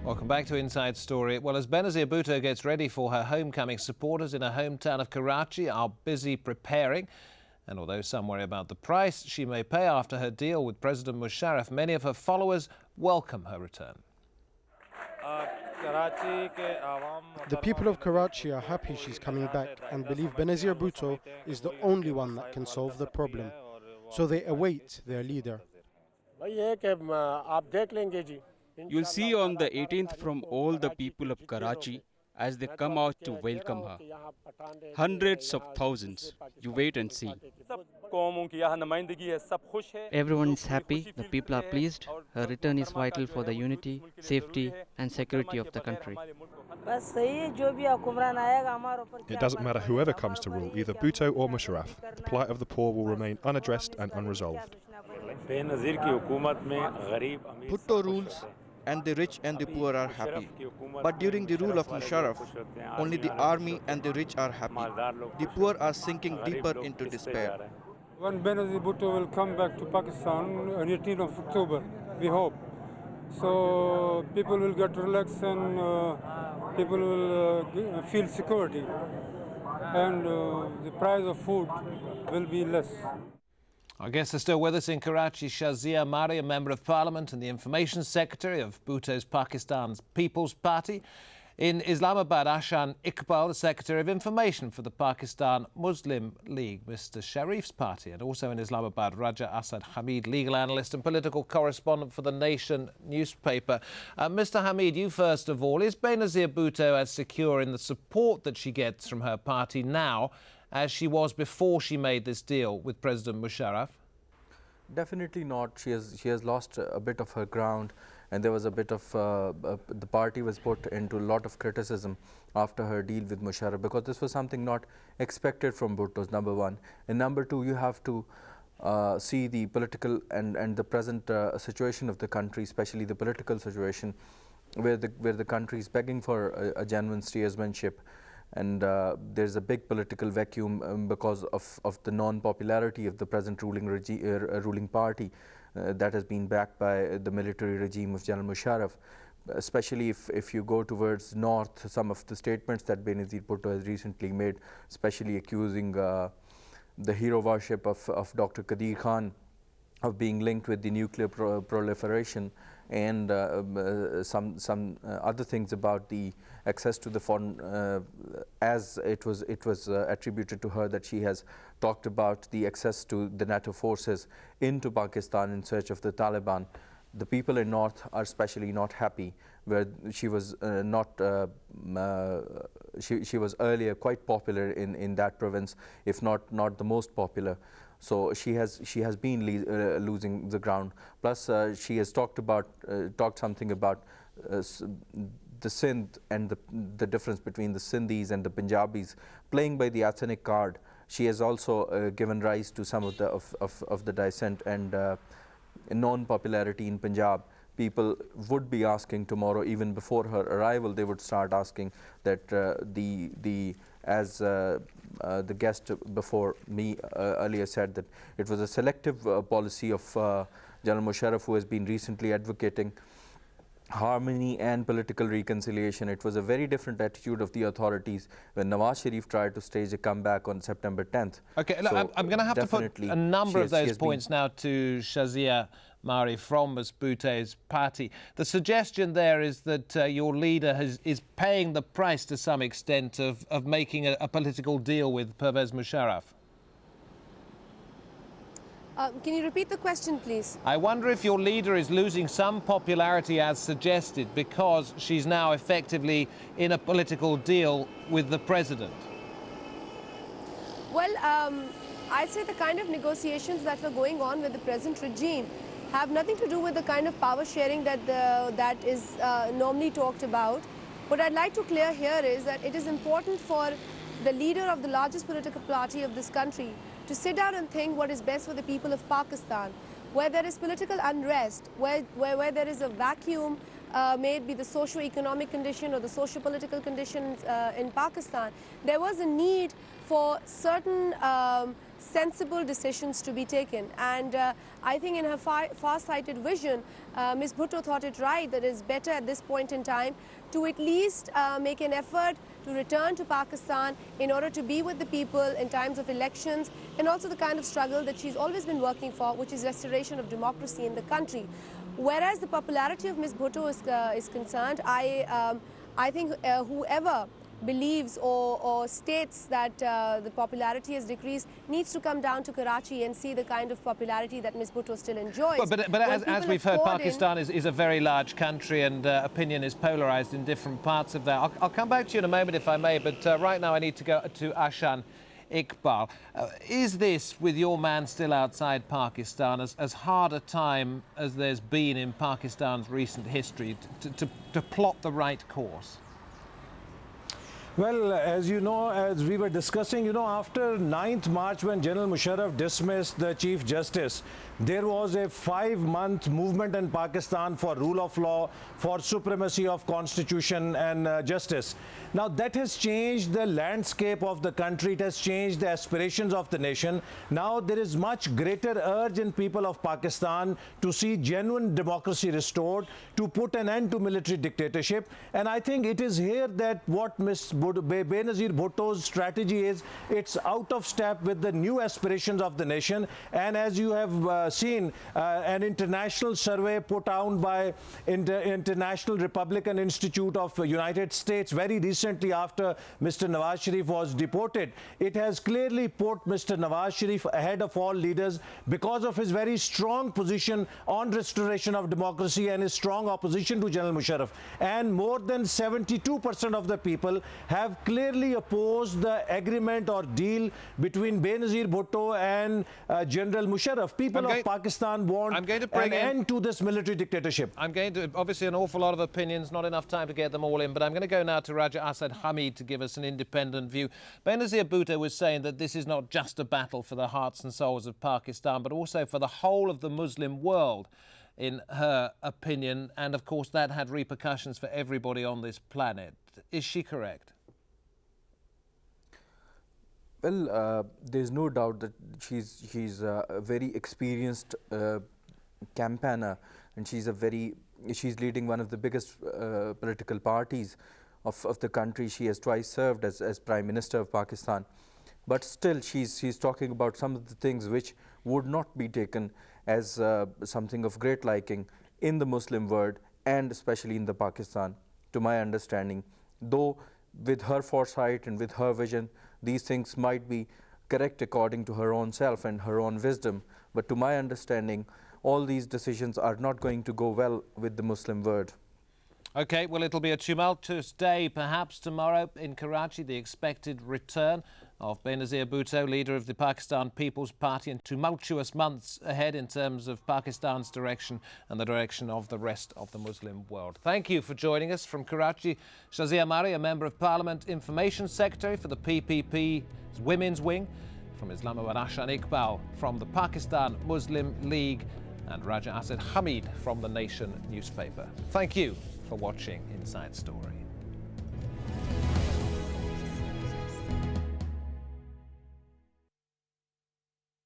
Welcome back to Inside Story. Well, as Benazir Bhutto gets ready for her homecoming, supporters in her hometown of Karachi are busy preparing. And although some worry about the price she may pay after her deal with President Musharraf, many of her followers welcome her return. The people of Karachi are happy she's coming back and believe Benazir Bhutto is the only one that can solve the problem. So they await their leader. You'll see on the 18th from all the people of Karachi as they come out to welcome her. Hundreds of thousands. You wait and see. Everyone is happy, the people are pleased. Her return is vital for the unity, safety and security of the country. It doesn't matter whoever comes to rule, either Bhutto or Musharraf. The plight of the poor will remain unaddressed and unresolved. Bhutto rules and the rich and the poor are happy. But during the rule of Musharraf, only the army and the rich are happy. The poor are sinking deeper into despair. When Benazir Bhutto will come back to Pakistan on 18th of October, we hope. So people will get relaxed and people will feel security. And the price of food will be less. Our guests are still with us in Karachi. Jazeera Mari, a Member of Parliament and the Information Secretary of Bhutto's Pakistan's People's Party. In Islamabad, Ashan Iqbal, the Secretary of Information for the Pakistan Muslim League, Mr. Sharif's party. And also in Islamabad, Raja Asad Hamid, legal analyst and political correspondent for The Nation newspaper. Mr. Hamid, you first of all, is Benazir Bhutto as secure in the support that she gets from her party now as she was before she made this deal with President Musharraf? Definitely not. She has lost a bit of her ground, and there was a bit of the party was put into a lot of criticism after her deal with Musharraf, because this was something not expected from Bhutto's, number one. And number two, you have to see the political and the present situation of the country, especially the political situation, where the country is begging for a genuine statesmanship. And there's a big political vacuum because of the non-popularity of the present ruling party that has been backed by the military regime of General Musharraf. Especially if you go towards north, some of the statements that Benazir Bhutto has recently made, especially accusing the hero worship of Dr. Qadir Khan of being linked with the nuclear proliferation, and some other things about the access to the foreign, as it was attributed to her that she has talked about the access to the NATO forces into Pakistan in search of the Taliban. The people in North are especially not happy, where she was she was earlier quite popular in that province, if not the most popular. So she has been losing the ground. Plus, she has talked something about the Sindh and the difference between the Sindhis and the Punjabis playing by the ethnic card. She has also given rise to some of the dissent and non-popularity in Punjab. People would be asking tomorrow, even before her arrival, they would start asking that as the guest before me earlier said, that it was a selective policy of General Musharraf, who has been recently advocating harmony and political reconciliation. It was a very different attitude of the authorities when Nawaz Sharif tried to stage a comeback on September 10th. Okay, so I'm going to have to put a number of those points now to Jazeera Mari from Ms. Bhutto's party. The suggestion there is that your leader is paying the price to some extent of making a political deal with Pervez Musharraf. Can you repeat the question, please? I wonder if your leader is losing some popularity, as suggested, because she's now effectively in a political deal with the president. Well, I'd say the kind of negotiations that were going on with the present regime have nothing to do with the kind of power sharing that is normally talked about. What I'd like to clear here is that it is important for the leader of the largest political party of this country to sit down and think what is best for the people of Pakistan, where there is political unrest, where there is a vacuum may it be the socio-economic condition or the socio-political conditions in Pakistan, there was a need for certain sensible decisions to be taken. And I think in her far-sighted vision, Ms. Bhutto thought it right that it's better at this point in time to at least make an effort to return to Pakistan in order to be with the people in times of elections, and also the kind of struggle that she's always been working for, which is restoration of democracy in the country. Whereas the popularity of Ms. Bhutto is concerned, I think whoever believes or states that the popularity has decreased needs to come down to Karachi and see the kind of popularity that Ms. Bhutto still enjoys. But as we've heard, Pakistan is a very large country, and opinion is polarized in different parts of that. I'll come back to you in a moment if I may, but right now I need to go to Ashan Iqbal. Is this, with your man still outside Pakistan, as hard a time as there's been in Pakistan's recent history to plot the right course? Well, as you know, as we were discussing, after 9th March, when General Musharraf dismissed the Chief Justice, there was a 5-month movement in Pakistan for rule of law, for supremacy of constitution and justice. Now, that has changed the landscape of the country. It has changed the aspirations of the nation. Now, there is much greater urge in people of Pakistan to see genuine democracy restored, to put an end to military dictatorship. And I think it is here that what Ms. Benazir Bhutto's strategy is, it's out of step with the new aspirations of the nation. And as you have seen, an international survey put out by International Republican Institute of the United States very recently after Mr. Nawaz Sharif was deported, it has clearly put Mr. Nawaz Sharif ahead of all leaders because of his very strong position on restoration of democracy and his strong opposition to General Musharraf. And more than 72% of the people have clearly opposed the agreement or deal between Benazir Bhutto and General Musharraf. People of Pakistan want an end to this military dictatorship. I'm going to, obviously, an awful lot of opinions, not enough time to get them all in, but I'm going to go now to Raja Asad Hamid to give us an independent view. Benazir Bhutto was saying that this is not just a battle for the hearts and souls of Pakistan, but also for the whole of the Muslim world, in her opinion, and of course that had repercussions for everybody on this planet. Is she correct? Well, there's no doubt that she's a very experienced campaigner, and she's leading one of the biggest political parties of the country. She has twice served as Prime Minister of Pakistan, but still she's talking about some of the things which would not be taken as something of great liking in the Muslim world, and especially in the Pakistan, to my understanding. Though with her foresight and with her vision, these things might be correct according to her own self and her own wisdom, but to my understanding, all these decisions are not going to go well with the Muslim world. OK, well, it'll be a tumultuous day, perhaps tomorrow in Karachi, the expected return of Benazir Bhutto, leader of the Pakistan People's Party, and tumultuous months ahead in terms of Pakistan's direction and the direction of the rest of the Muslim world. Thank you for joining us from Karachi. Shazia Mari, a Member of Parliament, Information Secretary for the PPP's Women's Wing. From Islamabad, Ashan Iqbal from the Pakistan Muslim League, and Raja Asad Hamid from The Nation newspaper. Thank you for watching Inside Story.